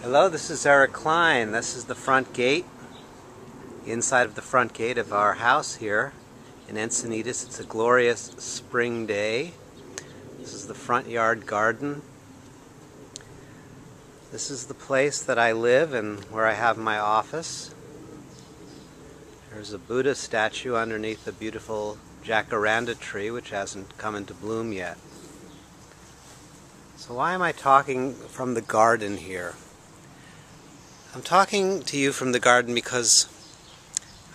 Hello, this is Klein. This is the front gate, inside of the front gate of our house here in Encinitas. It's a glorious spring day. This is the front yard garden. This is the place that I live and where I have my office. There's a Buddha statue underneath a beautiful jacaranda tree which hasn't come into bloom yet. So why am I talking from the garden here? I'm talking to you from the garden because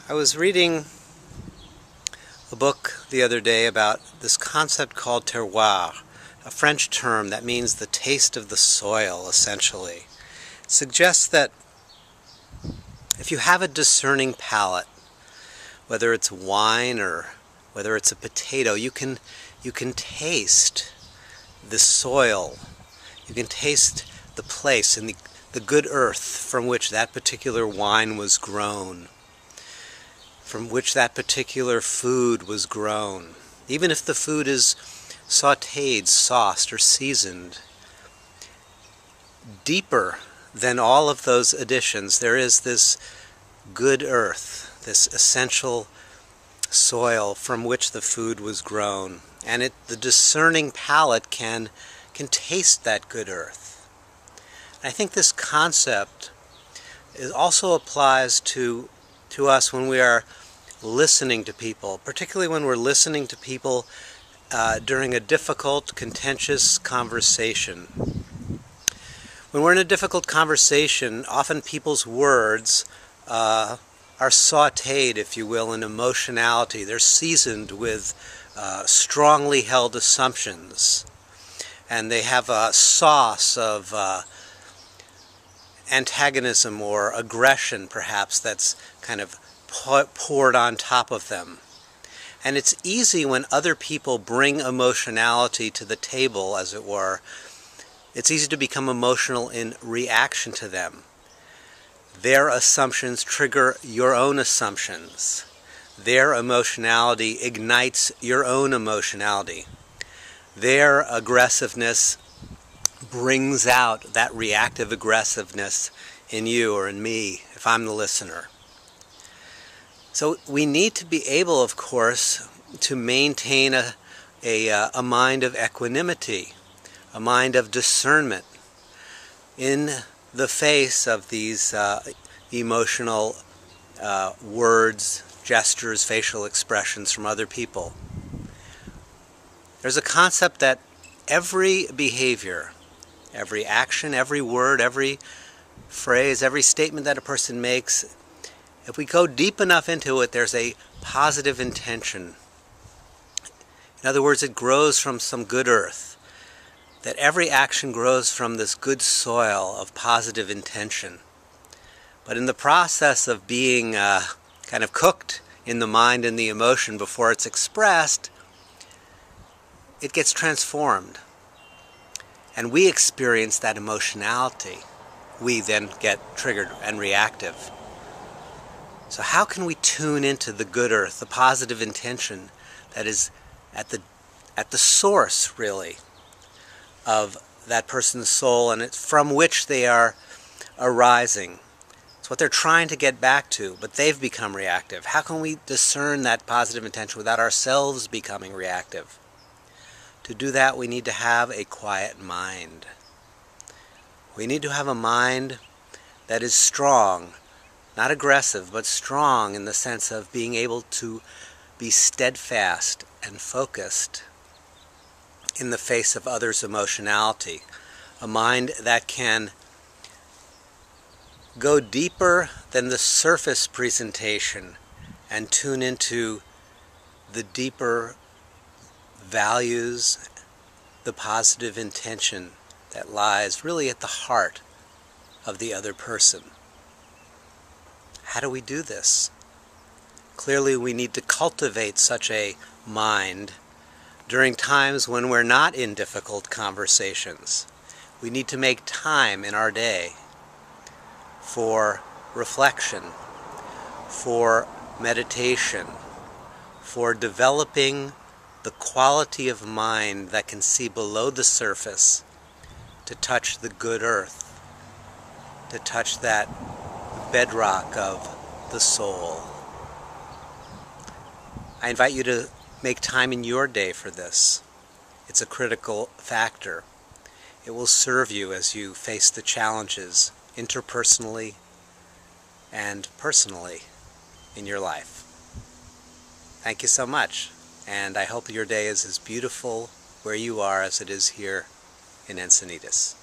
I was reading a book the other day about this concept called terroir, a French term that means the taste of the soil, essentially. It suggests that if you have a discerning palate, whether it's wine or whether it's a potato, you can taste the soil. You can taste the place and the good earth from which that particular wine was grown, from which that particular food was grown. Even if the food is sautéed, sauced, or seasoned, deeper than all of those additions, there is this good earth, this essential soil from which the food was grown. And the discerning palate can taste that good earth. I think this concept also applies to us when we are listening to people, particularly when we're listening to people during a difficult, contentious conversation. When we're in a difficult conversation, often people's words are sautéed, if you will, in emotionality. They're seasoned with strongly held assumptions, and they have a sauce of antagonism or aggression, perhaps, that's kind of poured on top of them. And it's easy when other people bring emotionality to the table, as it were. It's easy to become emotional in reaction to them. Their assumptions trigger your own assumptions. Their emotionality ignites your own emotionality. Their aggressiveness brings out that reactive aggressiveness in you or in me, if I'm the listener. So we need to be able, of course, to maintain a mind of equanimity, a mind of discernment in the face of these emotional words, gestures, facial expressions from other people. There's a concept that every behavior, every action, every word, every phrase, every statement that a person makes, if we go deep enough into it, there's a positive intention. In other words, it grows from some good earth. That every action grows from this good soil of positive intention. But in the process of being kind of cooked in the mind and the emotion before it's expressed, it gets transformed. And we experience that emotionality. We then get triggered and reactive. So how can we tune into the good earth, the positive intention that is at the source, really, of that person's soul, and it's from which they are arising? It's what they're trying to get back to, but they've become reactive. How can we discern that positive intention without ourselves becoming reactive? To do that, we need to have a quiet mind. We need to have a mind that is strong, not aggressive, but strong in the sense of being able to be steadfast and focused in the face of others' emotionality. A mind that can go deeper than the surface presentation and tune into the deeper values, the positive intention that lies really at the heart of the other person. How do we do this? Clearly we need to cultivate such a mind during times when we're not in difficult conversations. We need to make time in our day for reflection, for meditation, for developing the quality of mind that can see below the surface to touch the good earth. to touch that bedrock of the soul. I invite you to make time in your day for this. It's a critical factor. It will serve you as you face the challenges interpersonally and personally in your life. Thank you so much, and I hope your day is as beautiful where you are as it is here in Encinitas.